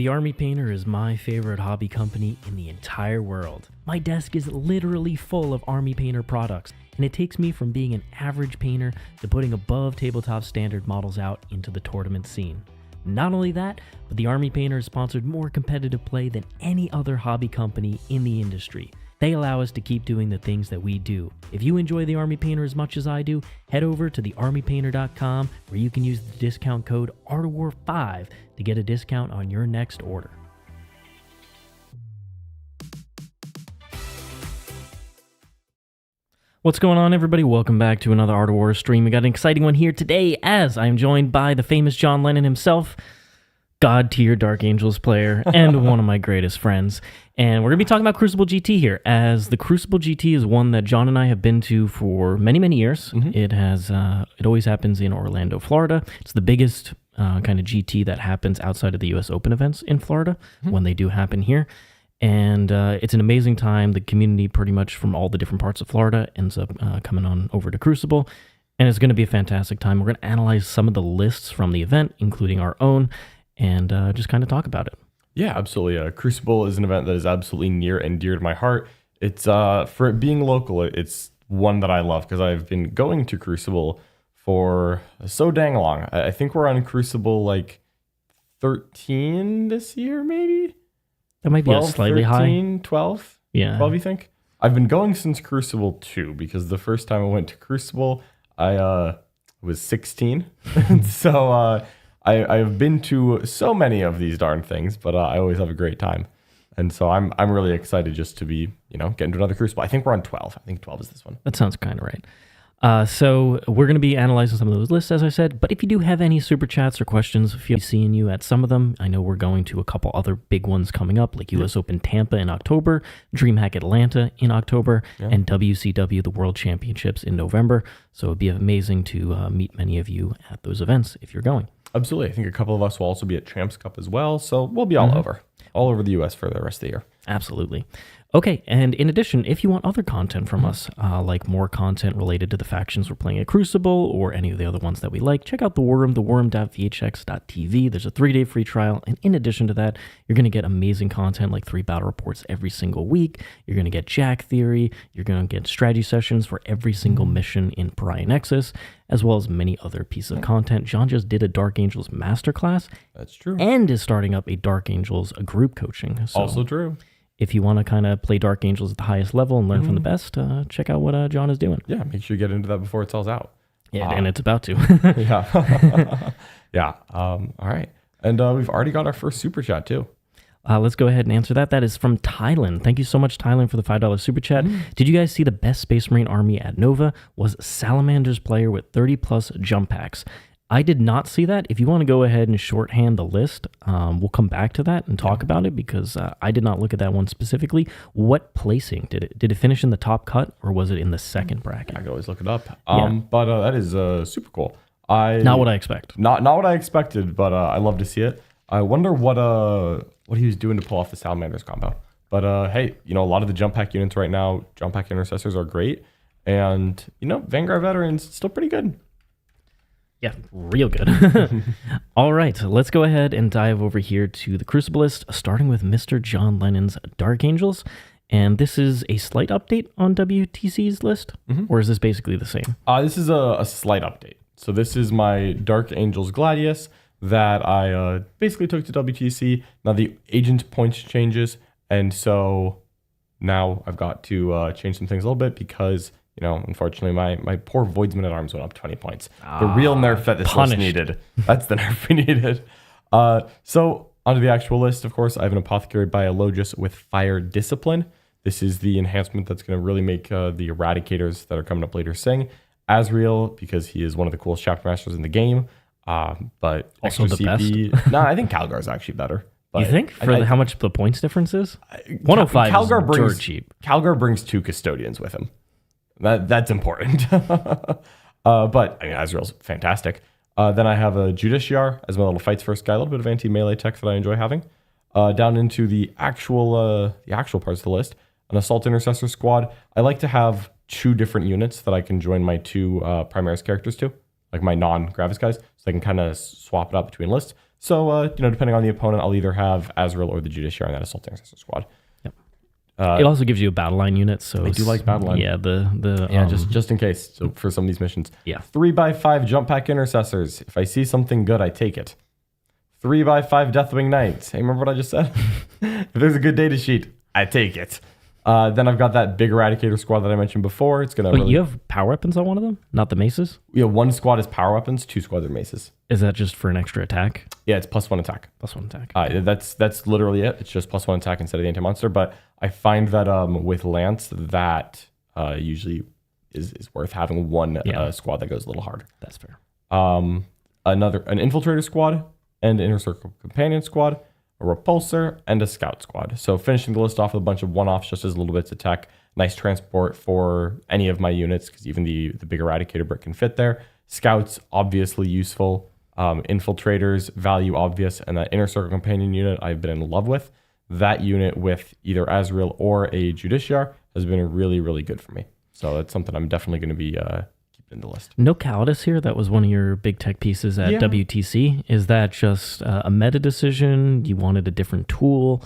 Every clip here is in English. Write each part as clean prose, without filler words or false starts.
The Army Painter is my favorite hobby company in the entire world. My desk is literally full of Army Painter products, and it takes me from being an average painter to putting above tabletop standard models out into the tournament scene. Not only that, but the Army Painter has sponsored more competitive play than any other hobby company in the industry. They allow us to keep doing the things that we do. If you enjoy the Army Painter as much as I do, head over to thearmypainter.com where you can use the discount code ARTOFWAR5 to get a discount on your next order. What's going on, everybody? Welcome back to another Art of War stream. We got an exciting one here today as I'm joined by the famous John Lennon himself, God-tier Dark Angels player, and one of my greatest friends. And we're going to be talking about Crucible GT here, as the Crucible GT is one that John and I have been to for many, many years. It always happens in Orlando, Florida. It's the biggest kind of GT that happens outside of the US Open events in Florida when they do happen here. And it's an amazing time. The community pretty much from all the different parts of Florida ends up coming on over to Crucible. And it's going to be a fantastic time. We're going to analyze some of the lists from the event, including our own, and just kind of talk about it. Yeah, absolutely. Crucible is an event that is absolutely near and dear to my heart. It's for it being local, it's one that I love because I've been going to Crucible for so dang long. I think we're on Crucible like 13 this year, maybe? That might 12, be a slightly 13, high. 12? Yeah. 12, you think? I've been going since Crucible 2 because the first time I went to Crucible, I was 16. So I've been to so many of these darn things, but I always have a great time. And so I'm really excited just to be, getting to another Crucible. I think we're on 12. I think 12 is this one. That sounds kind of right. So we're going to be analyzing some of those lists, as I said. But if you do have any super chats or questions, feel seeing you at some of them. I know we're going to a couple other big ones coming up, like US Open Tampa in October, DreamHack Atlanta in October, and WCW, the World Championships, in November. So it'd be amazing to meet many of you at those events if you're going. Absolutely. I think a couple of us will also be at Champs Cup as well. So we'll be all over the U.S. for the rest of the year. Absolutely. Okay, and in addition, if you want other content from us, like more content related to the factions we're playing at Crucible or any of the other ones that we like, check out The War Room, thewarroom.vhx.tv. There's a 3-day free trial, and in addition to that, you're going to get amazing content like 3 battle reports every single week. You're going to get Jack Theory. You're going to get strategy sessions for every single mission in Pariah Nexus, as well as many other pieces of content. John just did a Dark Angels masterclass. That's true. And is starting up a Dark Angels group coaching. So also true. If you want to kind of play Dark Angels at the highest level and learn from the best, check out what John is doing. Yeah, make sure you get into that before it sells out. Yeah, and it's about to. Yeah. Yeah. All right. And we've already got our first super chat too. Let's go ahead and answer that. That is from Thailand. Thank you so much, Thailand, for the $5 super chat. Did you guys see the best Space Marine army at Nova was Salamander's player with 30-plus jump packs? I did not see that. If you want to go ahead and shorthand the list, we'll come back to that and talk about it because I did not look at that one specifically. What placing? Did it finish in the top cut or was it in the second bracket? I can always look it up. But that is super cool. Not what I expect. Not what I expected, but I love to see it. I wonder what he was doing to pull off the Salamanders combo. But hey, a lot of the jump pack units right now, jump pack intercessors are great, and Vanguard veterans still pretty good. Yeah, real good. All right, so let's go ahead and dive over here to the Crucible list, starting with Mr. John Lennon's Dark Angels. And this is a slight update on WTC's list, or is this basically the same? This is a slight update. So this is my Dark Angels Gladius that I basically took to WTC. Now the agent points changes, and so now I've got to change some things a little bit because unfortunately, my poor Voidsman at Arms went up 20 points. The real nerf that this list needed. That's the nerf we needed. So, onto the actual list, of course, I have an Apothecary Biologus with Fire Discipline. This is the enhancement that's going to really make the Eradicators that are coming up later sing. Asriel, because he is one of the coolest Chapter Masters in the game. But also the CP, best? I think Calgar's actually better. But you think? For how much the points difference is? 105 Calgar is dirt cheap. Calgar brings 2 Custodians with him. That's important. But Azrael's fantastic. Then I have a Judiciar as my little fights first guy, a little bit of anti-melee tech that I enjoy having. Down into the actual parts of the list, an Assault Intercessor squad. I like to have 2 different units that I can join my 2 Primaris characters to, like my non-Gravis guys, so I can kind of swap it up between lists. So, depending on the opponent, I'll either have Azrael or the Judiciary on that Assault Ancestor squad. Yep. It also gives you a battle line unit. So I do like battle line. Yeah, just in case. So for some of these missions. Yeah. 3x5 Jump Pack Intercessors. If I see something good, I take it. 3x5 Deathwing Knights. Hey, remember what I just said? If there's a good data sheet, I take it. Then I've got that big Eradicator squad that I mentioned before. It's gonna. You have power weapons on one of them, not the maces. Yeah, one squad is power weapons, 2 squads are maces. Is that just for an extra attack? Yeah, it's +1 attack. +1 attack. That's literally it. It's just +1 attack instead of the anti-monster. But I find that with Lance, that usually is worth having one squad that goes a little harder. That's fair. An Infiltrator squad and Inner Circle Companion squad, a Repulsor, and a Scout squad. So finishing the list off with a bunch of one-offs just as little bits of tech. Nice transport for any of my units because even the big Eradicator brick can fit there. Scouts, obviously useful. Infiltrators, value obvious. And that Inner Circle Companion unit I've been in love with. That unit with either Azrael or a Judiciar has been really, really good for me. So that's something I'm definitely going to be keeping in the list. No Calidus here. That was one of your big tech pieces at WTC. Is that just a meta decision? You wanted a different tool?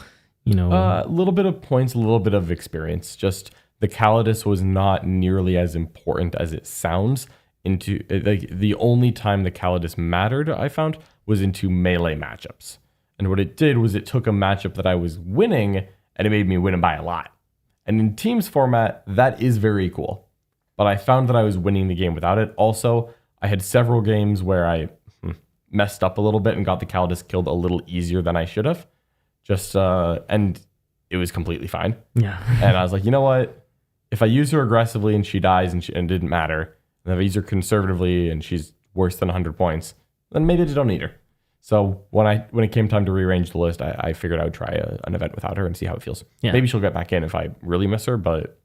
A little bit of points, a little bit of experience. Just the Calidus was not nearly as important as it sounds. The only time the Calidus mattered, I found, was into melee matchups. And what it did was it took a matchup that I was winning and it made me win it by a lot. And in teams format, that is very cool. But I found that I was winning the game without it. Also, I had several games where I messed up a little bit and got the Calidus killed a little easier than I should have. And it was completely fine. Yeah. And I was like, you know what? If I use her aggressively and she dies and it didn't matter, and if I use her conservatively and she's worse than 100 points, then maybe I just don't need her. So when it came time to rearrange the list, I figured I would try an event without her and see how it feels. Yeah. Maybe she'll get back in if I really miss her, but...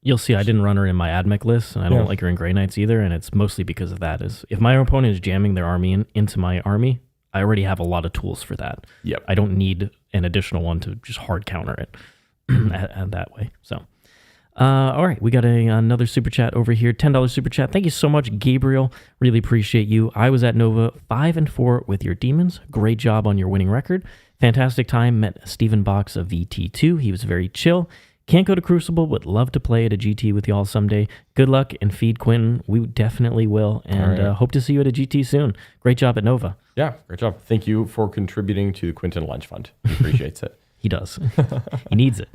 You'll see I didn't run her in my AdMech list, and I don't like her in Grey Knights either, and it's mostly because of that. Is if my opponent is jamming their army into my army, I already have a lot of tools for that. Yep. I don't need an additional one to just hard counter it that way. So... all right, we got another super chat over here, $10 super chat. Thank you so much, Gabriel. Really appreciate you. I was at Nova 5-4 with your demons. Great job on your winning record. Fantastic time. Met Steven Box of VT2. He was very chill. Can't go to Crucible, but love to play at a GT with y'all someday. Good luck and feed Quentin. We definitely will, and hope to see you at a GT soon. Great job at Nova. Yeah, great job. Thank you for contributing to the Quentin Lunch Fund. He appreciates it. He does. He needs it.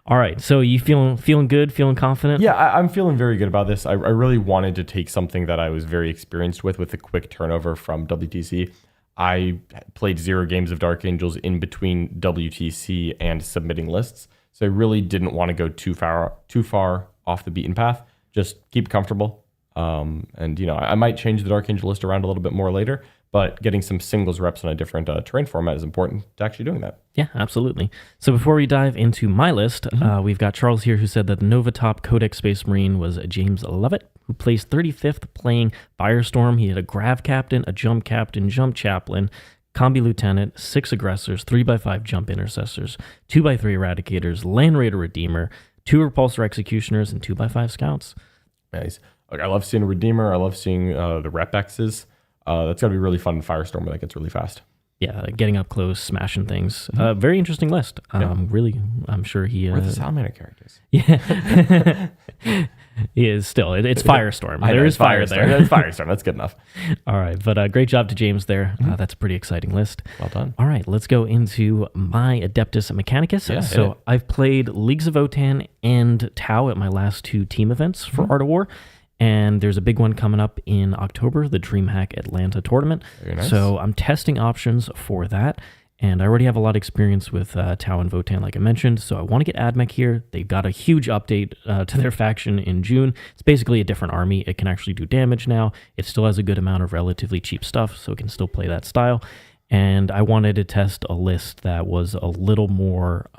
All right, so you feeling good, feeling confident? Yeah, I'm feeling very good about this. I really wanted to take something that I was very experienced with the quick turnover from WTC. I played 0 games of Dark Angels in between WTC and submitting lists, so I really didn't want to go too far off the beaten path. Just keep comfortable, and I might change the Dark Angel list around a little bit more later. But getting some singles reps on a different terrain format is important to actually doing that. Yeah, absolutely. So before we dive into my list, we've got Charles here who said that the Nova top Codex Space Marine was James Lovett, who placed 35th playing Firestorm. He had a Grav Captain, a Jump Captain, Jump Chaplain, Combi Lieutenant, 6 Aggressors, 3x5 Jump Intercessors, 2x3 Eradicators, Land Raider Redeemer, 2 Repulsor Executioners, and 2x5 Scouts. Nice. I love seeing a Redeemer. I love seeing the Rep X's. That's got to be really fun in Firestorm where that gets really fast. Yeah, getting up close, smashing things. Very interesting list. Really, I'm sure he... Where are the Salamander characters? Yeah. He is still. It's Firestorm. There is fire there. It's Firestorm. That's good enough. All right, but great job to James there. That's a pretty exciting list. Well done. All right, let's go into my Adeptus Mechanicus. Yeah, so I've played Leagues of Votann and Tau at my last 2 team events for Art of War. And there's a big one coming up in October, the DreamHack Atlanta tournament. Very nice. So I'm testing options for that. And I already have a lot of experience with Tau and Votann, like I mentioned. So I want to get AdMech here. They've got a huge update to their faction in June. It's basically a different army. It can actually do damage now. It still has a good amount of relatively cheap stuff, so it can still play that style. And I wanted to test a list that was a little more...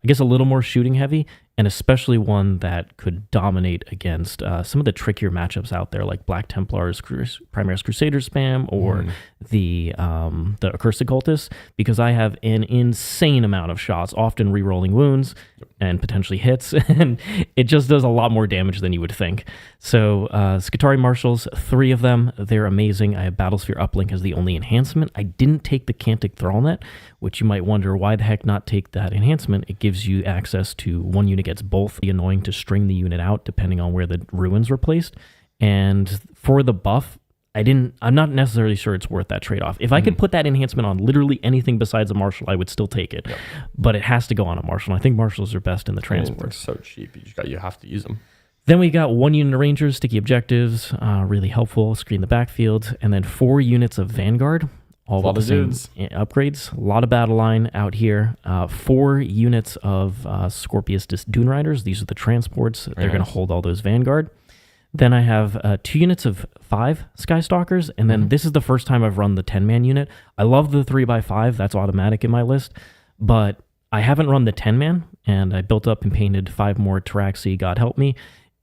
I guess, a little more shooting heavy, and especially one that could dominate against some of the trickier matchups out there, like Black Templars, Primaris Crusaders spam, or the Accursed Cultists, because I have an insane amount of shots, often re-rolling wounds and potentially hits, and it just does a lot more damage than you would think. So Skitarii Marshals, 3 of them, they're amazing. I have Battlesphere Uplink as the only enhancement. I didn't take the Cantic Thrallnet, which you might wonder, why the heck not take that enhancement? It gives you access to one unit gets both. Be annoying to string the unit out depending on where the ruins were placed. And for the buff, I'm not necessarily sure it's worth that trade-off. If I could put that enhancement on literally anything besides a Marshal, I would still take it. Yep. But it has to go on a Marshal. I think Marshals are best in the transport. They're so cheap. You have to use them. Then we got 1 unit of Rangers, sticky objectives, really helpful, screen the backfield, and then 4 units of Vanguard, all with the same upgrades. A lot of battle line out here. 4 units of Scorpius Dune Riders. These are the transports. They're going to hold all those Vanguard. Then I have 2 units of 5 Skystalkers, and then this is the first time I've run the 10-man unit. I love the 3x5. That's automatic in my list, but I haven't run the 10-man, and I built up and painted 5 more Taraxi, God help me,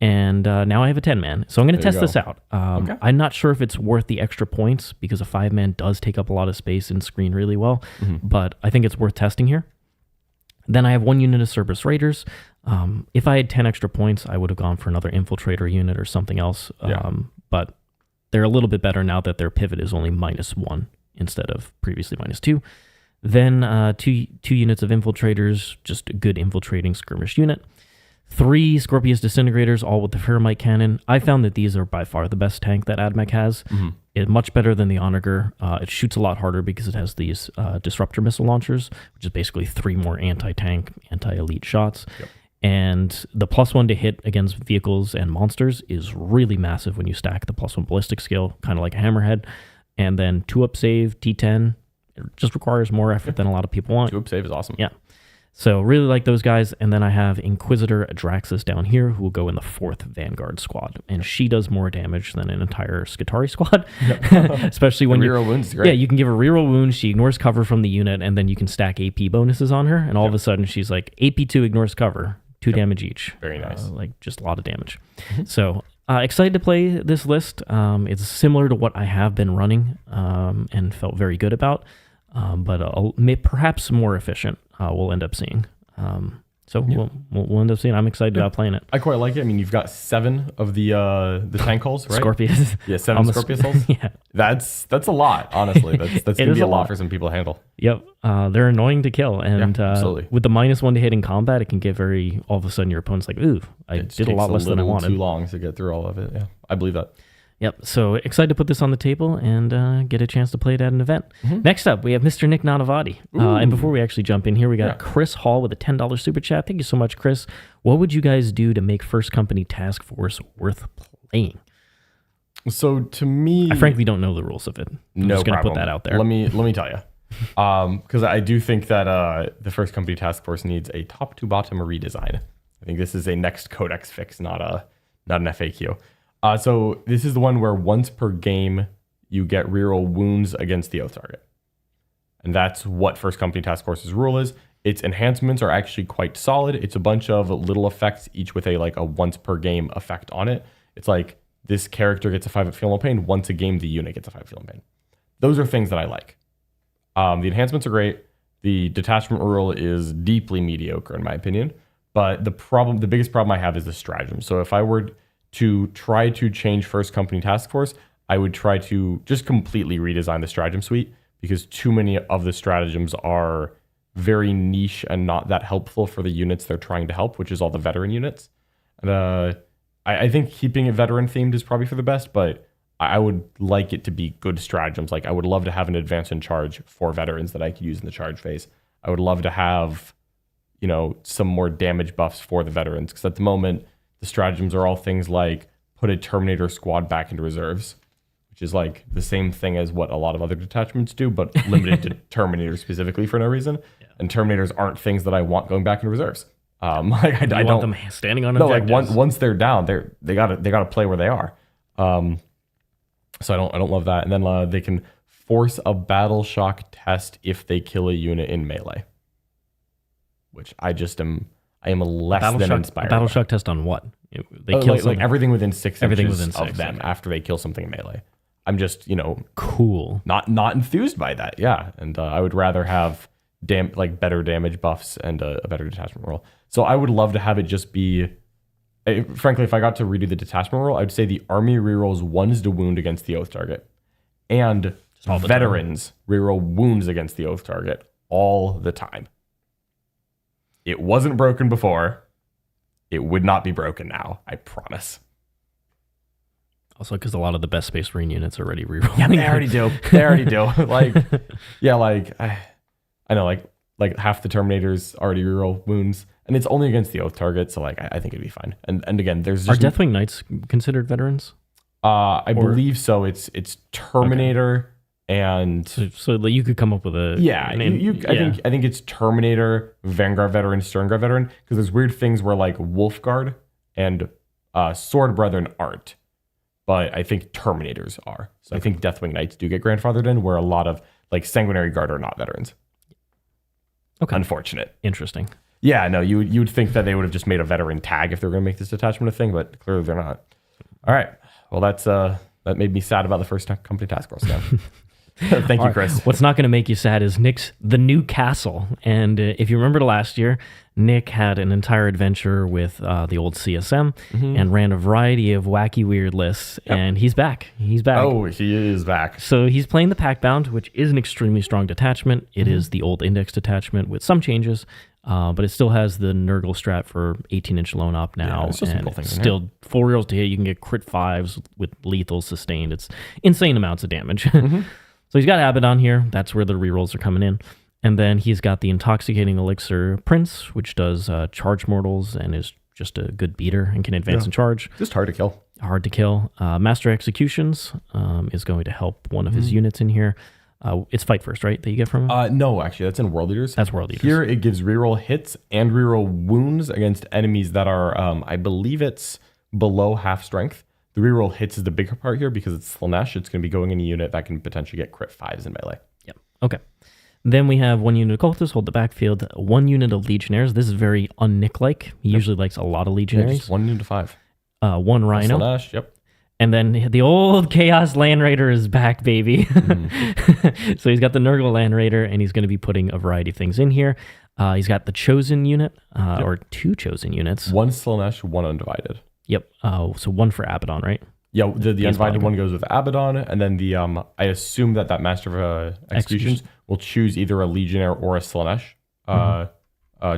and now I have a 10-man. So I'm going to test this out. I'm not sure if it's worth the extra points, because a 5-man does take up a lot of space and screen really well, but I think it's worth testing here. Then I have 1 unit of Cerberus Raiders. If I had 10 extra points, I would have gone for another Infiltrator unit or something else. But they're a little bit better now that their pivot is only -1 instead of previously -2. Then two units of Infiltrators, just a good infiltrating skirmish unit. 3 Scorpius Disintegrators, all with the Ferromite Cannon. I found that these are by far the best tank that AdMech has. It's much better than the Onager. It shoots a lot harder because it has these Disruptor Missile Launchers, which is basically 3 more anti-tank, anti-elite shots. And the +1 to hit against vehicles and monsters is really massive when you stack the +1 ballistic skill, kind of like a Hammerhead. And then 2-up save, T10, it just requires more effort than a lot of people want. 2-up save is awesome. Yeah. So really like those guys. And then I have Inquisitor Adraxis down here, who will go in the 4th Vanguard squad. And she does more damage than an entire Skitarii squad. Especially when reroll wounds is great. Yeah, you can give her reroll wounds. She ignores cover from the unit, and then you can stack AP bonuses on her. And all of a sudden she's like, AP2 ignores cover, 2 damage each. Very nice. Like just a lot of damage. So excited to play this list. It's similar to what I have been running and felt very good about. But perhaps more efficient, we'll end up seeing. We'll end up seeing. I'm excited about playing it. I quite like it. I mean, you've got 7 of the tank hulls, right? Scorpius. Yeah, 7 Scorpius hulls. Yeah, that's a lot. Honestly, that's gonna be a lot for some people to handle. Yep, they're annoying to kill, and absolutely. With the -1 to hit in combat, it can get very. All of a sudden, your opponent's like, "Ooh, I did a lot less than I wanted." Too long to get through all of it. Yeah, I believe that. Yep, so excited to put this on the table and get a chance to play it at an event. Next up, we have Mr. Nick Nanavati. And before we actually jump in here, we got Chris Hall with a $10 super chat. Thank you so much, Chris. What would you guys do to make First Company Task Force worth playing? So to me, I frankly don't know the rules of it. I'm just going to put that out there. Let me tell you. Because I do think that the First Company Task Force needs a top to bottom redesign. I think this is a next codex fix, not an FAQ. So this is the one where once per game, you get reroll wounds against the Oath target. And that's what First Company Task Force's rule is. Its enhancements are actually quite solid. It's a bunch of little effects, each with a once per game effect on it. It's like this character gets a 5 at Feel No Pain. Once a game, the unit gets a 5 at Feel No Pain. Those are things that I like. The enhancements are great. The detachment rule is deeply mediocre in my opinion. But the biggest problem I have is the stratagem. So if I were to try to change First Company Task Force, I would try to just completely redesign the stratagem suite, because too many of the stratagems are very niche and not that helpful for the units they're trying to help, which is all the veteran units. And I think keeping it veteran themed is probably for the best, but I would like it to be good stratagems. Like I would love to have an advance in charge for veterans that I could use in the charge phase. I would love to have, some more damage buffs for the veterans, because at the moment, the stratagems are all things like put a Terminator squad back into reserves, which is like the same thing as what a lot of other detachments do, but limited to Terminators specifically for no reason. Yeah. And Terminators aren't things that I want going back into reserves. I don't want them standing on objectives. No, once they're down, they gotta play where they are. So I don't love that. And then they can force a battle shock test if they kill a unit in melee. which I am less than inspired. Battle by. shock test on what? They kill like everything within 6 everything inches within 6 of them okay. after they kill something in melee. I'm just cool. Not enthused by that. Yeah, and I would rather have better damage buffs and a better detachment roll. So I would love to have it just be. Frankly, if I got to redo the detachment roll, I would say the army rerolls 1s to wound against the oath target, and veterans reroll wounds against the oath target all the time. It wasn't broken before. It would not be broken now. I promise. Also, because a lot of the best Space Marine units already reroll. Yeah, they already do. I know, like half the Terminators already reroll wounds, and it's only against the oath target, so like I think it'd be fine. And again, there's just Are Deathwing Knights considered veterans? I believe so. It's Terminator and so you could come up with a I think it's Terminator, Vanguard veteran, Sternguard veteran, because there's weird things where like Wolfguard and Sword Brethren aren't, but I think Terminators are. So I think Deathwing Knights do get grandfathered in, where a lot of like Sanguinary Guard are not veterans. Okay. Unfortunate. Interesting. Yeah, no, you would think that they would have just made a veteran tag if they were going to make this detachment a thing, but clearly they're not. All right. Well, that made me sad about the first company task force now. Thank you, Chris. What's not going to make you sad is Nick's The New Castle. And if you remember last year, Nick had an entire adventure with the old CSM and ran a variety of wacky, weird lists. Yep. And he's back. He's back. Oh, he is back. So he's playing the Packbound, which is an extremely strong detachment. It is the old index detachment with some changes, but it still has the Nurgle strat for 18-inch lone op now. Yeah, still some cool things still 4 rerolls to hit. You can get crit 5s with lethal sustained. It's insane amounts of damage. So he's got Abaddon here. That's where the rerolls are coming in. And then he's got the Intoxicating Elixir Prince, which does charge mortals and is just a good beater and can advance and charge. Just hard to kill. Hard to kill. Master Executions is going to help one of his units in here. It's fight first, right? That you get from him? No, actually, that's in World Eaters. That's World Eaters. Here it gives reroll hits and reroll wounds against enemies that are, I believe it's below half strength. The reroll hits is the bigger part here because it's Slanesh. It's going to be going in a unit that can potentially get crit 5s in melee. Yep. Okay. Then we have 1 unit of Cultists, hold the backfield, 1 unit of Legionnaires. This is very un-Nick-like. He usually likes a lot of Legionnaires. Yeah, just 1 unit of 5. 1 Rhino. Slanesh, yep. And then the old Chaos Land Raider is back, baby. So he's got the Nurgle Land Raider, and he's going to be putting a variety of things in here. He's got the Chosen unit, or 2 Chosen units. 1 Slanesh, 1 Undivided. Yep. So 1 for Abaddon, right? Yeah, the Undivided one goes with Abaddon, and then the I assume that Master of Executions will choose either a Legionnaire or a Slanesh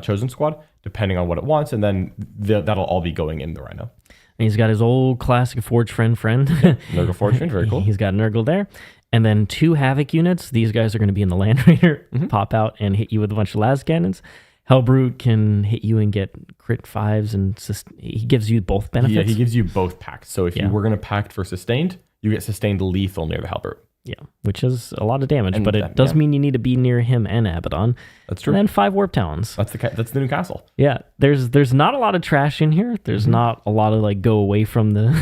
Chosen squad, depending on what it wants, and then that'll all be going in the Rhino. And he's got his old classic Forge Friend. Nurgle Forge Friend, very cool. He's got Nurgle there. And then 2 Havoc units. These guys are going to be in the Land Raider, pop out and hit you with a bunch of las cannons. Hellbrute can hit you and get crit 5s, and he gives you both benefits. Yeah, he gives you both packs. So if you were going to pact for sustained, you get sustained lethal near the Hellbrute. Yeah, which is a lot of damage, but it does mean you need to be near him and Abaddon. That's true. And then 5 Warp Talons. That's the new castle. Yeah, there's not a lot of trash in here. There's not a lot of like go away from the.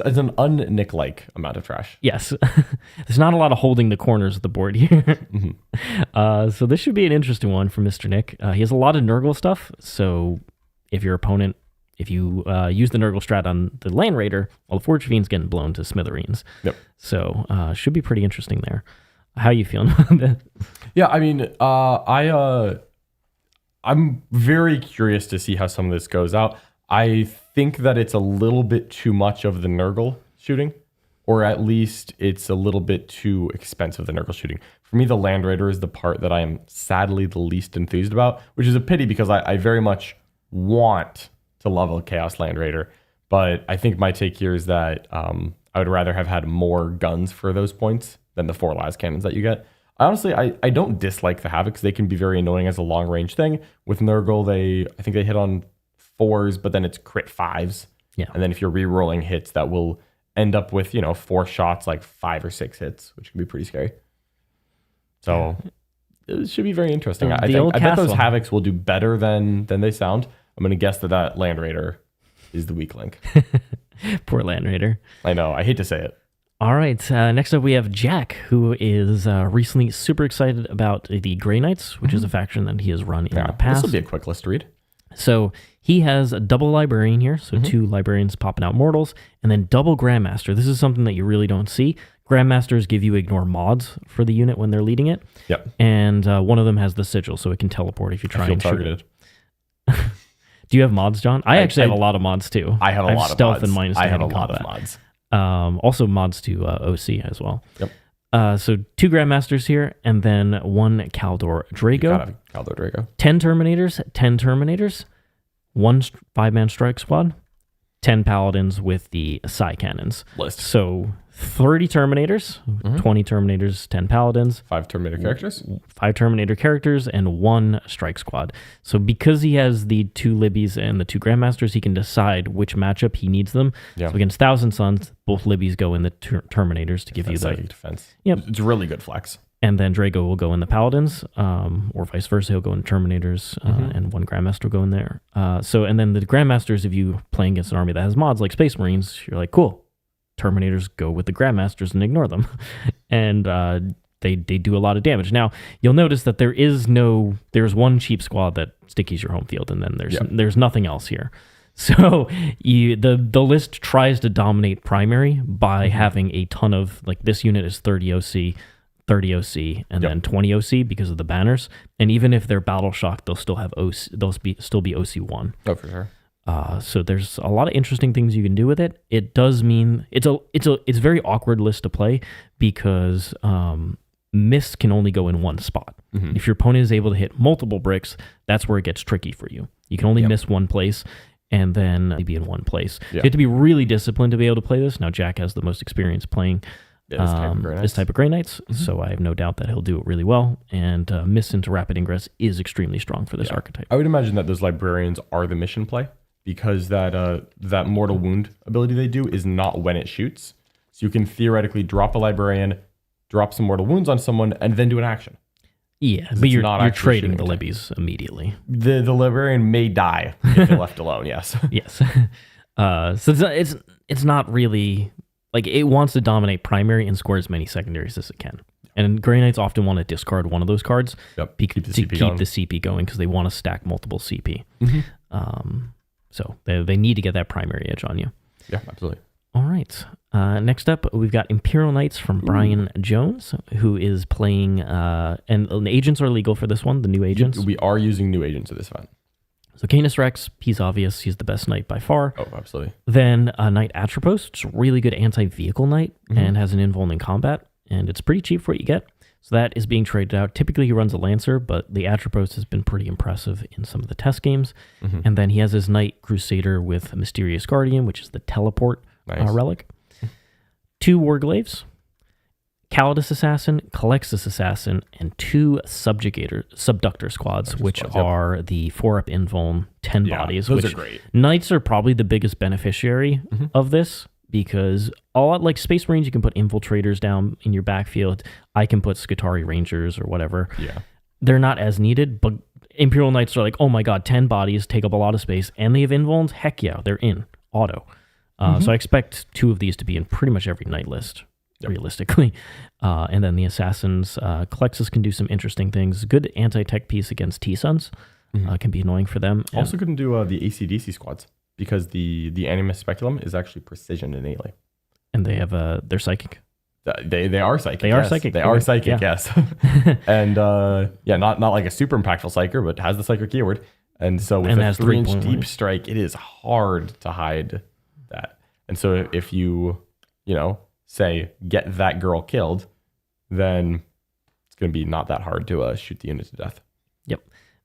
It's an un-Nick-like amount of trash. Yes, there's not a lot of holding the corners of the board here. So this should be an interesting one for Mr. Nick. He has a lot of Nurgle stuff. So if your opponent, if you use the Nurgle strat on the Land Raider, well, the Forge Fiend's getting blown to smithereens. Yep. So should be pretty interesting there. How you feeling about that? Yeah, I mean, I'm very curious to see how some of this goes out. I think that it's a little bit too much of the Nurgle shooting, or at least it's a little bit too expensive, the Nurgle shooting. For me, the Land Raider is the part that I am sadly the least enthused about, which is a pity because I very much want to level Chaos Land Raider, but I think my take here is that I would rather have had more guns for those points than the 4 las cannons that you get. Honestly, I don't dislike the Havocs. They can be very annoying as a long range thing. With Nurgle, I think they hit on 4s, but then it's crit 5s. Yeah. And then if you're re-rolling hits, that will end up with 4 shots, like 5 or 6 hits, which can be pretty scary. So it should be very interesting. I bet those Havocs will do better than they sound. I'm going to guess that Land Raider is the weak link. Poor Land Raider. I know. I hate to say it. All right. Next up, we have Jack, who is recently super excited about the Grey Knights, which is a faction that he has run in the past. This will be a quick list to read. So he has a double librarian here, so 2 librarians popping out mortals, and then double grandmaster. This is something that you really don't see. Grandmasters give you ignore mods for the unit when they're leading it. Yep. And one of them has the sigil, so it can teleport if you try and targeted. shoot it. Do you have mods, John? I actually have a lot of mods too. I have a lot of stealth mods. and minus I have a in lot combat. of mods. Also mods to OC as well. Yep. So 2 grandmasters here, and then 1 Kaldor Drago. Kaldor Drago. 10 Terminators, 1 5-man strike squad, 10 paladins with the psi cannons. List. So 30 Terminators, 20 Terminators, 10 paladins, 5 Terminator characters, 5 Terminator characters, and 1 strike squad. So because he has the 2 Libbies and the 2 Grandmasters, he can decide which matchup he needs them. Yeah. So against Thousand Suns, both Libbies go in the Terminators to give you the psychic defense. Yep. It's really good flex. And then Drago will go in the Paladins, or vice versa. He'll go in Terminators, and 1 Grandmaster will go in there. And then the Grandmasters, if you playing against an army that has mods like Space Marines, you're like, cool. Terminators go with the Grandmasters and ignore them. And they do a lot of damage. Now, you'll notice that there's 1 cheap squad that stickies your home field, and then there's nothing else here. So the list tries to dominate primary by having a ton of, like, this unit is 30 OC, 30 OC, and then 20 OC because of the banners. And even if they're battle shocked, they'll still have still be OC1. Oh, for sure. So there's a lot of interesting things you can do with it. It does mean it's a very awkward list to play because miss can only go in 1 spot. If your opponent is able to hit multiple bricks, that's where it gets tricky for you. You can only miss 1 place and then be in 1 place. So you have to be really disciplined to be able to play this. Now Jack has the most experience playing this type of Grey Knights, so I have no doubt that he'll do it really well, and miss into rapid ingress is extremely strong for this archetype. I would imagine that those librarians are the mission play, because that mortal wound ability they do is not when it shoots. So you can theoretically drop a librarian, drop some mortal wounds on someone, and then do an action. Yeah, but you're trading the Libbies immediately. The librarian may die if they're left alone, yes. Yes. So it's not really... Like, it wants to dominate primary and score as many secondaries as it can. And Grey Knights often want to discard one of those cards to keep the CP going because they want to stack multiple CP. So they need to get that primary edge on you. Yeah, absolutely. All right. Next up, we've got Imperial Knights from Brian Jones, who is playing... and the agents are legal for this one, the new agents. We are using new agents at this event. So Canis Rex, he's obvious. He's the best knight by far. Oh, absolutely. Then Knight Atropos, which is a really good anti-vehicle knight and has an invuln in combat. And it's pretty cheap for what you get. So that is being traded out. Typically he runs a Lancer, but the Atropos has been pretty impressive in some of the test games. And then he has his Knight Crusader with Mysterious Guardian, which is the teleport relic. 2 Warglaves, Calidus Assassin, Calexis Assassin, and 2 Subductor squads, which are the 4-up invuln, 10 bodies. Those which are great. Knights are probably the biggest beneficiary of this, because like Space Marines, you can put infiltrators down in your backfield. I can put Skitarii Rangers or whatever. Yeah. They're not as needed, but Imperial Knights are like, oh my god, 10 bodies, take up a lot of space, and they have invulns? Heck yeah, they're in, auto. So I expect 2 of these to be in pretty much every Knight list. Realistically. And then the Assassins, Calexis can do some interesting things. Good anti-tech piece against T-Suns. Can be annoying for them. Also couldn't do the AC/DC squads, because the Animus Speculum is actually precision innately. And they have they're psychic. They are psychic. They are psychic. They are psychic, yes. And not like a super impactful psyker, but has the psyker keyword. And so with a 3-inch deep strike, it is hard to hide that. And so if you say, get that girl killed, then it's going to be not that hard to shoot the unit to death. Yep.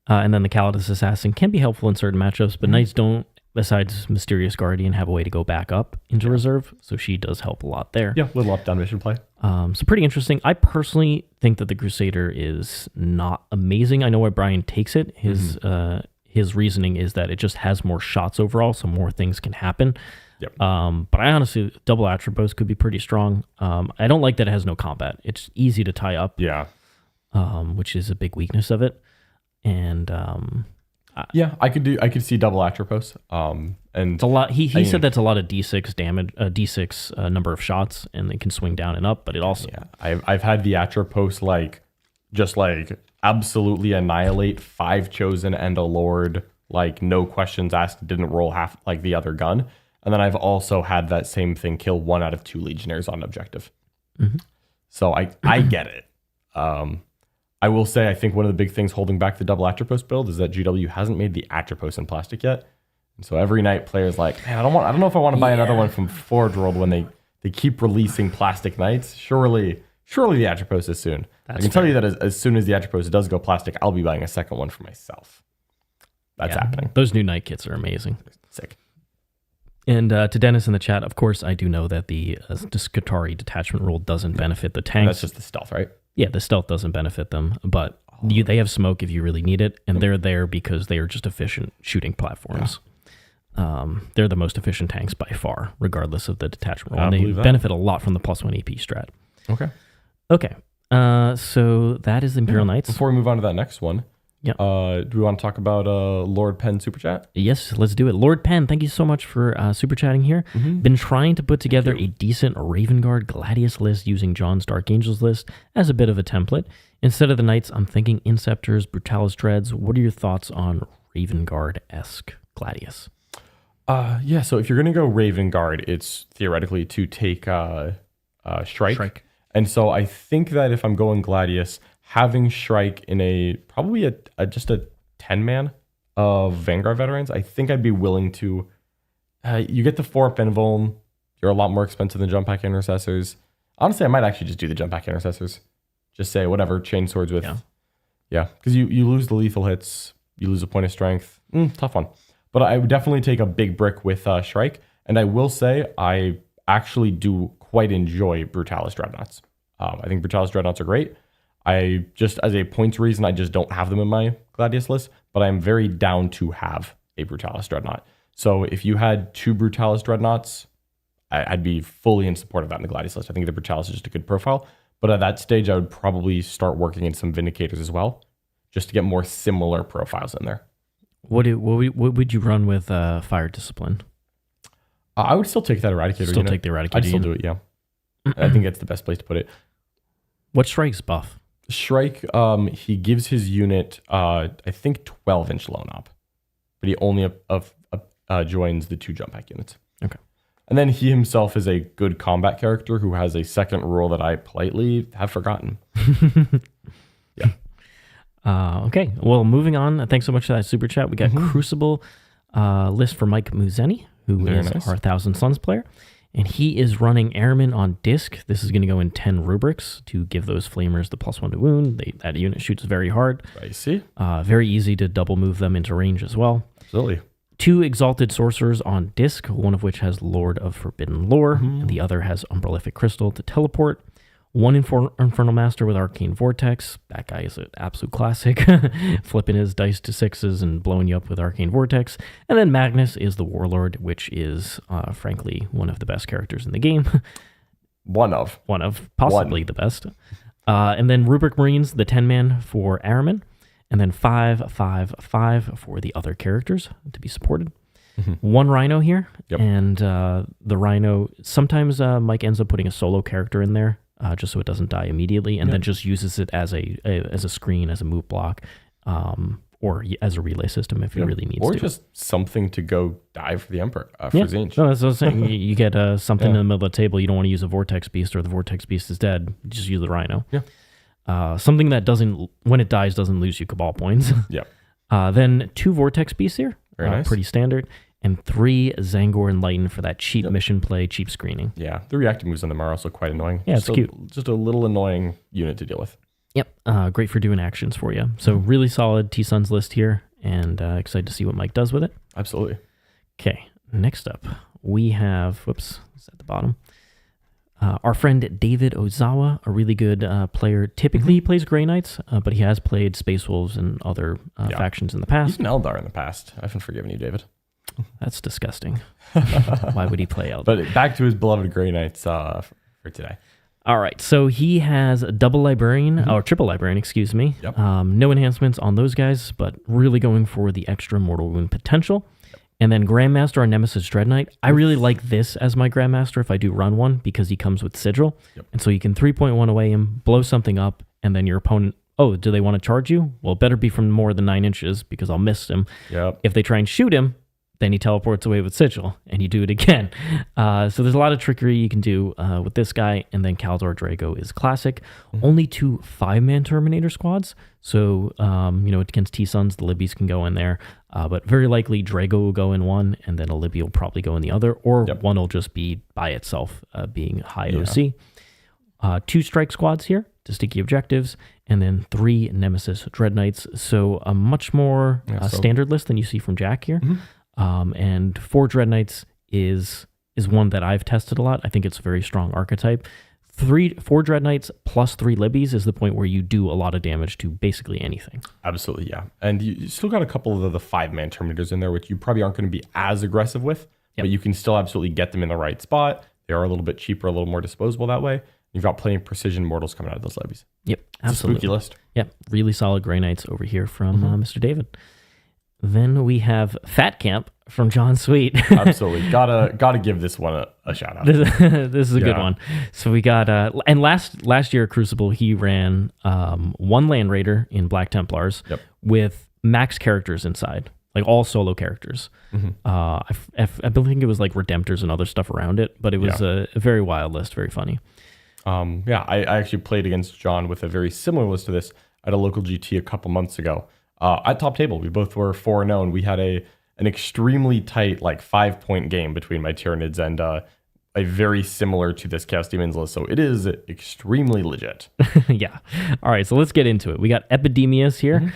And then the Calidus Assassin can be helpful in certain matchups, but Knights don't, besides Mysterious Guardian, have a way to go back up into reserve, so she does help a lot there. Yeah, little up-down mission play. So pretty interesting. I personally think that the Crusader is not amazing. I know why Brian takes it. His reasoning is that it just has more shots overall, so more things can happen. Yep. But I honestly, double Atropos could be pretty strong. I don't like that it has no combat. It's easy to tie up. Yeah. Which is a big weakness of it. And Yeah, I could see double Atropos. And It's a lot. He said that's a lot of D6 damage, D6 number of shots, and they can swing down and up. But it also, I've had the Atropos just absolutely annihilate 5 chosen and a lord, no questions asked, didn't roll half like the other gun. And then I've also had that same thing kill 1 out of 2 legionnaires on objective. Mm-hmm. So I get it. I will say I think one of the big things holding back the double Atropos build is that GW hasn't made the Atropos in plastic yet. And so every night players like, man, I don't know if I want to buy another one from Forge World when they keep releasing plastic knights. Surely the Atropos is soon. I can tell you that as soon as the Atropos does go plastic, I'll be buying a second one for myself. That's happening. Those new knight kits are amazing. Sick. And to Dennis in the chat, of course, I do know that the Skitarii detachment rule doesn't benefit the tanks. That's just the stealth, right? Yeah, the stealth doesn't benefit them, but they have smoke if you really need it, and they're there because they are just efficient shooting platforms. Yeah. They're the most efficient tanks by far, regardless of the detachment rule. And they benefit a lot from the +1 AP strat. Okay. So that is the Imperial Knights. Before we move on to that next one, do we want to talk about Lord Penn Super Chat? Yes, let's do it. Lord Penn, thank you so much for super chatting here. Mm-hmm. Been trying to put together a decent Raven Guard Gladius list using John's Dark Angels list as a bit of a template. Instead of the Knights, I'm thinking Inceptors, Brutalis Dreads. What are your thoughts on Raven Guard-esque Gladius? So if you're going to go Raven Guard, it's theoretically to take Shrike. And so I think that if I'm going Gladius, having Shrike in probably just a 10-man of Vanguard veterans, I think I'd be willing to. You get the 4-up Invuln. You're a lot more expensive than Jump Pack Intercessors. Honestly, I might actually just do the Jump Pack Intercessors. Just say whatever, chain swords with. Yeah, because you lose the lethal hits. You lose a point of strength. Tough one. But I would definitely take a big brick with Shrike. And I will say I actually do quite enjoy Brutalis Dreadnoughts. I think Brutalis Dreadnoughts are great. I just, as a points reason, I just don't have them in my Gladius list, but I'm very down to have a Brutalis Dreadnought. So if you had 2 Brutalis Dreadnoughts, I'd be fully in support of that in the Gladius list. I think the Brutalis is just a good profile. But at that stage, I would probably start working in some Vindicators as well, just to get more similar profiles in there. What would you run with Fire Discipline? I would still take that Eradicator. Take the Eradicator. I'd still do it, yeah. I think that's the best place to put it. What Shrike's buff? Shrike, he gives his unit, I think 12-inch loan up, but he only joins the 2 jump pack units. Okay. And then he himself is a good combat character who has a second rule that I politely have forgotten. Okay. Well, moving on. Thanks so much for that super chat. We got Crucible list for Mike Mueni, who is our Thousand Suns player. And he is running Airmen on disc. This is going to go in 10 rubrics to give those flamers the +1 to wound. That unit shoots very hard. I see. Very easy to double move them into range as well. Absolutely. 2 Exalted Sorcerers on disc, one of which has Lord of Forbidden Lore, and the other has Umbralific Crystal to teleport. 1 Infernal Master with Arcane Vortex. That guy is an absolute classic. Flipping his dice to 6s and blowing you up with Arcane Vortex. And then Magnus is the Warlord, which is, frankly, one of the best characters in the game. One of. Possibly the best. And then Rubric Marines, the 10-man for Araman. And then 5/5/5 for the other characters to be supported. 1 Rhino here. Yep. And the Rhino, sometimes Mike ends up putting a solo character in there. Just so it doesn't die immediately, and then just uses it as a screen, as a move block, or as a relay system if it really needs to. Or just something to go dive for the Emperor, for Zinch. No, that's what I was saying. You get something in the middle of the table, you don't want to use a Vortex Beast, or the Vortex Beast is dead, you just use the Rhino. Something that doesn't, when it dies, doesn't lose you Cabal points. Then 2 Vortex Beasts here. Very nice. Pretty standard. And 3 Zangor Enlighten for that cheap mission play, cheap screening. Yeah, the reactive moves on them are also quite annoying. Yeah, it's cute. Just a little annoying unit to deal with. Yep, great for doing actions for you. So really solid T-Suns list here, and excited to see what Mike does with it. Absolutely. Okay, next up, we have, it's at the bottom, our friend David Ozawa, a really good player. Typically he plays Grey Knights, but he has played Space Wolves and other factions in the past. Even Eldar in the past. I haven't forgiven you, David. That's disgusting. Why would he play Eldar? But back to his beloved Grey Knights for today. All right, so he has a double librarian, or triple librarian, excuse me. Yep. No enhancements on those guys, but really going for the extra mortal wound potential. And then Grandmaster or Nemesis Dread Knight. I really like this as my Grandmaster if I do run one because he comes with Sigil. Yep. And so you can 3.1 away him, blow something up, and then your opponent, oh, do they want to charge you? Well, it better be from more than 9 inches because I'll miss him. Yep. If they try and shoot him, then he teleports away with Sigil, and you do it again. So there's a lot of trickery you can do with this guy, and then Kaldor Drago is classic. Only 2 5-man Terminator squads, so against T-Suns, the Libbies can go in there, but very likely Drago will go in one, and then a Libby will probably go in the other, or one will just be by itself, being high OC. 2 strike squads here to sticky objectives, and then 3 Nemesis Dread Knights, so a much more standard list than you see from Jack here. And 4 Dread Knights is one that I've tested a lot. I think it's a very strong archetype. 4 Dread Knights plus 3 Libbies is the point where you do a lot of damage to basically anything. Absolutely, yeah. And you still got a couple of the 5-man Terminators in there, which you probably aren't going to be as aggressive with, but you can still absolutely get them in the right spot. They are a little bit cheaper, a little more disposable that way. You've got plenty of precision mortals coming out of those Libbies. Yep, absolutely. It's a spooky list. Yep, really solid Grey Knights over here from Mr. David. Then we have Fat Camp from John Sweet. Absolutely. Gotta give this one a shout out. This is a good one. So we got and last year at Crucible he ran 1 Land Raider in Black Templars with max characters inside, like all solo characters. I think it was like Redemptors and other stuff around it, but it was a very wild list, very funny. I actually played against John with a very similar list to this at a local GT a couple months ago. At top table, we both were 4-0, and we had an extremely tight, 5-point game between my Tyranids and a very similar to this Chaos Demons list. So it is extremely legit. Yeah. All right, so let's get into it. We got Epidemius here,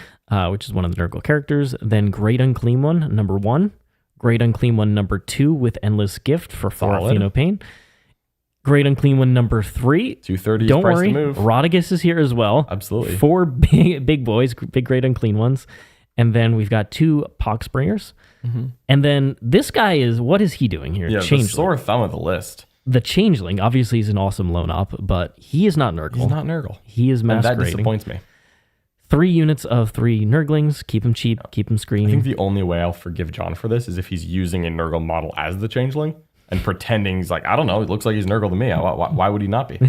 which is one of the Nurgle characters. Then Great Unclean One, number 1. Great Unclean One, number 2, with Endless Gift for 4 Pain. Great Unclean One, number 3. 230 Don't price worry, to move. Rodigus is here as well. Absolutely. 4 big boys, big Great Unclean Ones. And then we've got 2 Poxbringers. And then this guy what is he doing here? Yeah, Changeling. the sore thumb of the list. The Changeling, obviously he's an awesome lone op, but he is not Nurgle. He's not Nurgle. He is masquerading. And that disappoints me. 3 units of 3 Nurglings. Keep him cheap, keep him screaming. I think the only way I'll forgive John for this is if he's using a Nurgle model as the Changeling and pretending he's like, I don't know, it looks like he's Nurgle to me. Why would he not be?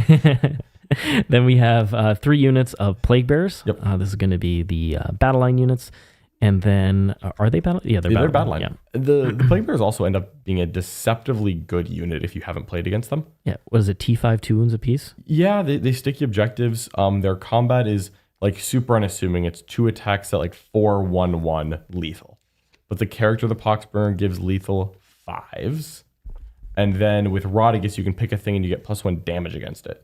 Then we have 3 units of Plag Bears. This is going to be the battle line units. And then, are they battle? Yeah, they're battle line. Yeah. The Plag Bears also end up being a deceptively good unit if you haven't played against them. Yeah, what is it, T5 2 wounds apiece? Yeah, they sticky objectives. Their combat is super unassuming. It's 2 attacks at 4/1/1 lethal. But the character, the Poxburner, gives lethal 5s. And then with Rodigus, you can pick a thing and you get +1 damage against it.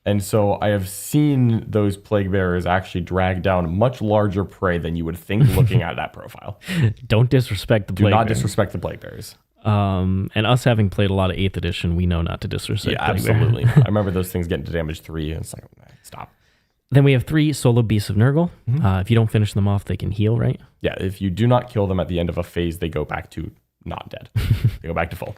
And so I have seen those Plag Bearers actually drag down much larger prey than you would think looking at that profile. Don't disrespect the Plag Bearers. Do not disrespect the Plag Bearers. And us having played a lot of 8th edition, we know not to disrespect. Yeah, absolutely. I remember those things getting to damage 3, and it's like, stop. Then we have 3 solo beasts of Nurgle. If you don't finish them off, they can heal, right? Yeah, if you do not kill them at the end of a phase, they go back to not dead. They go back to full.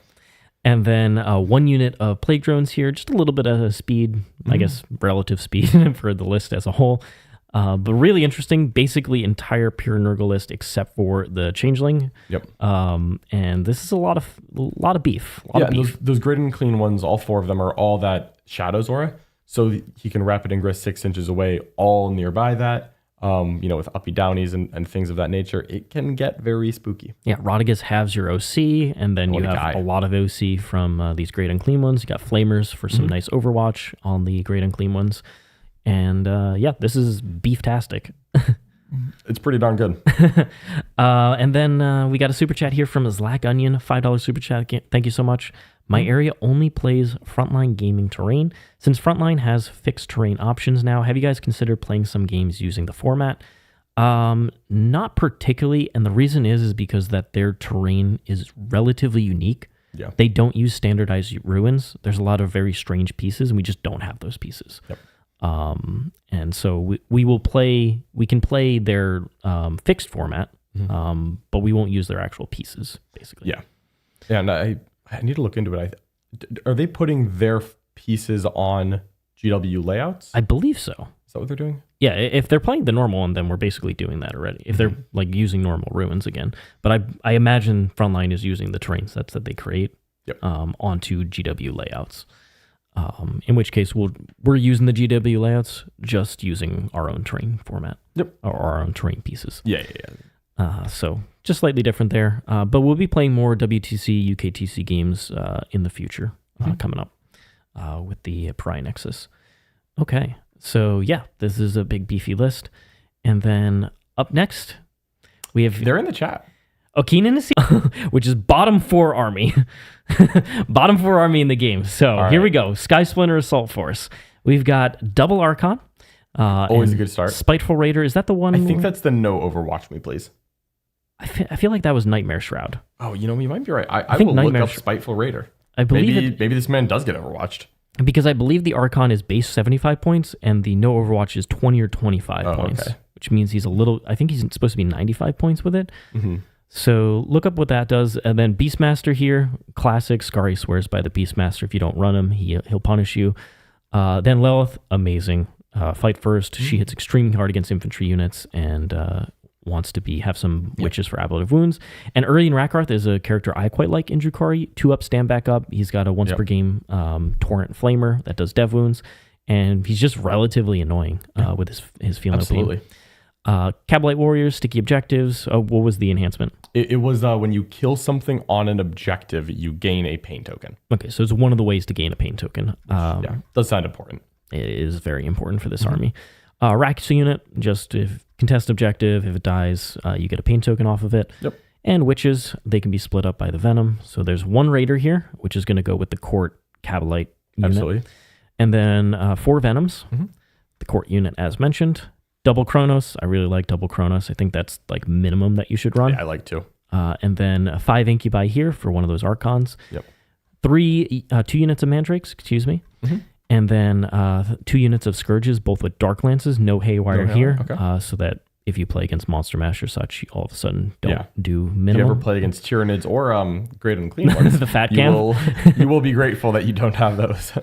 And then 1 unit of Plague Drones here, just a little bit of speed, I guess relative speed for the list as a whole. But really interesting, basically entire pure Nurgle list except for the Changeling. Yep. And this is a lot of beef. Those Great and Clean ones, all 4 of them are all that Shadows aura. So he can Rapid Ingress 6 inches away, all nearby that. With uppy downies and things of that nature, it can get very spooky. Yeah, Rodigus halves your OC, and then you have a lot of OC from these Great Unclean Ones. You got Flamers for some nice Overwatch on the Great Unclean Ones. And this is beef-tastic. It's pretty darn good. And then we got a super chat here from Zlack Onion, $5 super chat. Thank you so much. My area only plays Frontline gaming terrain. Since Frontline has fixed terrain options now, have you guys considered playing some games using the format? Not particularly, and the reason is because that their terrain is relatively unique. Yeah. They don't use standardized ruins. There's a lot of very strange pieces, and we just don't have those pieces. Yep. And so we can play their fixed format, but we won't use their actual pieces, basically. Yeah. Yeah, and I need to look into it. Are they putting their pieces on GW layouts. I believe so. Is that what they're doing? Yeah, if they're playing the normal one, then we're basically doing that already. If they're like using normal ruins again, but I imagine Frontline is using the terrain sets that they create onto GW layouts. In which case we're using the GW layouts, just using our own terrain format. Or our own terrain pieces. Yeah. So just slightly different there. But we'll be playing more WTC, UKTC games in the future coming up with the Pry Nexus. Okay. So yeah, this is a big beefy list. And then up next, we have... They're in the chat. Keenan is which is bottom 4 army. Bottom 4 army in the game. So here we go. Sky Splinter Assault Force. We've got double Archon. Always a good start. Spiteful Raider. Is that the one? I think that's the no Overwatch me, please. I feel like that was Nightmare Shroud. Oh, you might be right. I will look up Spiteful Raider. I believe maybe this man does get Overwatched. Because I believe the Archon is base 75 points and the no Overwatch is 20 or 25 points. Okay. Which means he's I think he's supposed to be 95 points with it. Mm-hmm. So look up what that does. And then Beastmaster here, classic. Scary swears by the Beastmaster. If you don't run him, he'll punish you. Then Lilith, amazing. Fight first. She hits extremely hard against infantry units and wants to have some witches for ablative wounds. And Urian Rakarth is a character I quite like in Drukhari. 2-up, stand back up. He's got a once per game Torrent Flamer that does dev wounds. And he's just relatively annoying with his feeling of pain. Absolutely. Cabalite Warriors, sticky objectives. What was the enhancement? It was when you kill something on an objective, you gain a pain token. Okay, so it's one of the ways to gain a pain token. Does sound important. It is very important for this army. Rakus unit, just if contest objective, if it dies, you get a pain token off of it. Yep. And witches, they can be split up by the venom. So there's one raider here, which is going to go with the court Cabalite unit. Absolutely. And then 4 venoms, the court unit as mentioned. Double Chronos. I really like double Chronos. I think that's like minimum that you should run. Yeah, I like to. And then 5 Incubi here for one of those Archons. Yep. 2 units of Mandrakes, excuse me. And then 2 units of Scourges, both with Dark Lances. No Haywire here. Okay. So that if you play against Monster Mash or such, you all of a sudden don't do minimum. If you ever play against Tyranids or Great Unclean Ones, the Fat Cam. You will be grateful that you don't have those.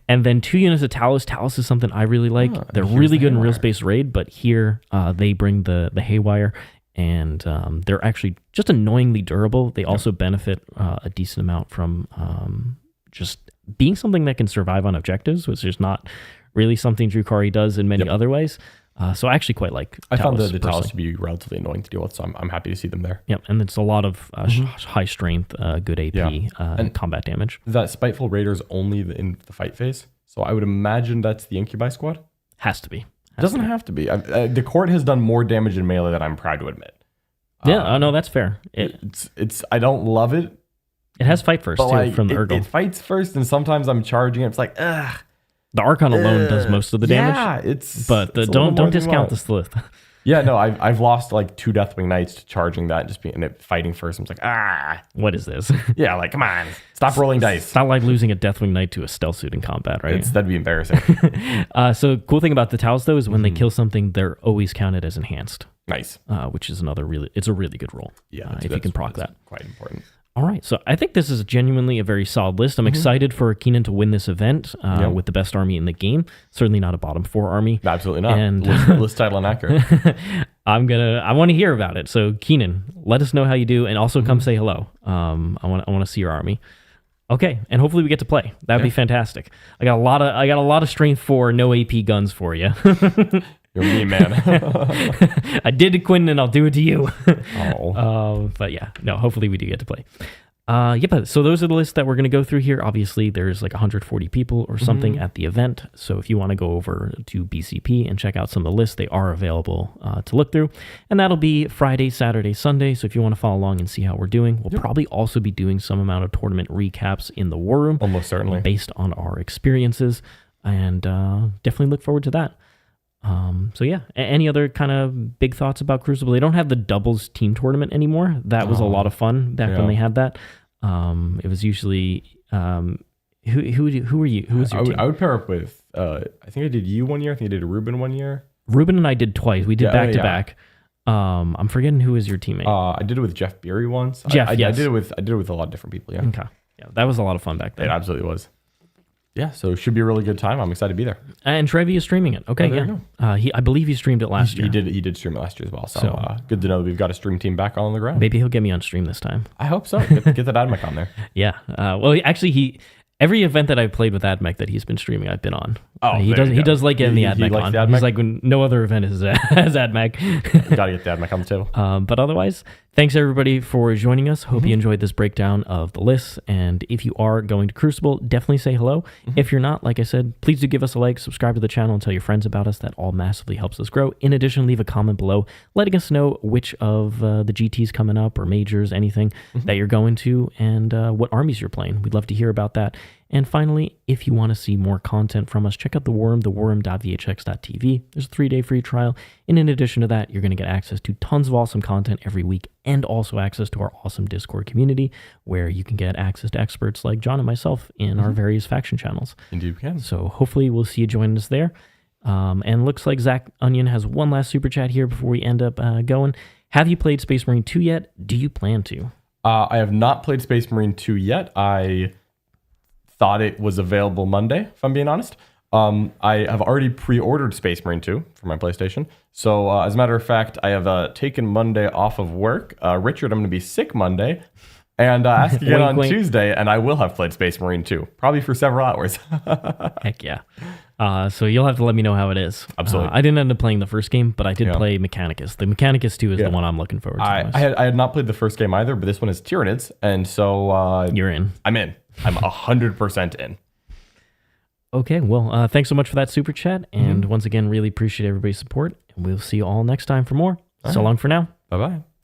And then 2 units of Talos. Talos is something I really like. They're really good in Real Space Raid, but here they bring the Haywire, and they're actually just annoyingly durable. They also benefit a decent amount from just being something that can survive on objectives, which is not really something Drukhari does in many other ways. So I actually quite like Talos. I found the Talos to be relatively annoying to deal with, so I'm happy to see them there. Yep, and it's a lot of high strength, good AP, and combat damage. That Spiteful Raider is only in the fight phase, so I would imagine that's the Incubi squad? Has to be. Doesn't have to be. The court has done more damage in melee than I'm proud to admit. Yeah, no, that's fair. It's I don't love it. It has fight first, too, from the Urgle. It fights first, and sometimes I'm charging it. It's like, ugh. The Archon alone does most of the damage. Yeah, don't discount the Slith. Yeah, no, I've lost like 2 Deathwing Knights to charging that and it fighting first. I'm just like, what is this? Yeah, like, come on, stop rolling dice. It's not like losing a Deathwing Knight to a stealth suit in combat, right? That'd be embarrassing. So cool thing about the Talos though is when they kill something, they're always counted as enhanced. Nice. Which is it's a really good roll. Yeah, if you can proc that. Quite important. All right, so I think this is genuinely a very solid list. I'm excited for Keenan to win this event with the best army in the game. Certainly not a bottom 4 army. Absolutely not. And list title inaccurate. I want to hear about it. So Keenan, let us know how you do, and also come say hello. I want to see your army. Okay, and hopefully we get to play. That'd be fantastic. I got a lot of strength 4, no AP guns for you. You're me, man. I did to Quinn, and I'll do it to you. Oh. But yeah, no, hopefully we do get to play. But so those are the lists that we're going to go through here. Obviously, there's like 140 people or something at the event. So if you want to go over to BCP and check out some of the lists, they are available to look through. And that'll be Friday, Saturday, Sunday. So if you want to follow along and see how we're doing, we'll probably also be doing some amount of tournament recaps in the War Room. Almost certainly. Based on our experiences. And definitely look forward to that. So yeah, any other kind of big thoughts about Crucible? They don't have the doubles team tournament anymore. That was a lot of fun back when they had that. It was usually who were you? Who was your team? I would pair up with I think I did you one year. I think I did Ruben one year. Ruben and I did twice. We did back to back. I'm forgetting who was your teammate. I did it with Jeff Beery once. Jeff, I did it with a lot of different people. Yeah. Okay. Yeah, that was a lot of fun back then. It absolutely was. Yeah, so it should be a really good time. I'm excited to be there. And Trevi is streaming it. Okay, there you I believe he streamed it last year. He did stream it last year as well. So, good to know that we've got a stream team back on the ground. Maybe he'll get me on stream this time. I hope so. Get that AdMech on there. Yeah. Well, actually, every event that I've played with AdMech that he's been streaming, I've been on. Oh, he does like getting the AdMech on. The He's like, when no other event has AdMech. Gotta get the AdMech on the table. But otherwise, thanks everybody for joining us. Hope you enjoyed this breakdown of the lists. And if you are going to Crucible, definitely say hello. If you're not, like I said, please do give us a like, subscribe to the channel, and tell your friends about us. That all massively helps us grow. In addition, leave a comment below letting us know which of the GTs coming up or majors, anything that you're going to, and what armies you're playing. We'd love to hear about that. And finally, if you want to see more content from us, check out The Worm, theworm.vhx.tv. There's a 3-day free trial. And in addition to that, you're going to get access to tons of awesome content every week and also access to our awesome Discord community where you can get access to experts like John and myself in our various faction channels. Indeed we can. So hopefully we'll see you join us there. And looks like Zach Onion has one last super chat here before we end up going. Have you played Space Marine 2 yet? Do you plan to? I have not played Space Marine 2 yet. I thought it was available Monday, if I'm being honest. I have already pre-ordered Space Marine 2 for my PlayStation. So as a matter of fact, I have taken Monday off of work. Richard, I'm going to be sick Monday. And ask again on Tuesday, and I will have played Space Marine 2, probably for several hours. Heck yeah. So you'll have to let me know how it is. Absolutely. I didn't end up playing the first game, but I did play Mechanicus. The Mechanicus 2 is the one I'm looking forward to. I had not played the first game either, but this one is Tyranids, and so... You're in. I'm in. I'm 100% in. Okay, well, thanks so much for that super chat, and once again, really appreciate everybody's support, and we'll see you all next time for more. So long for now. Bye-bye.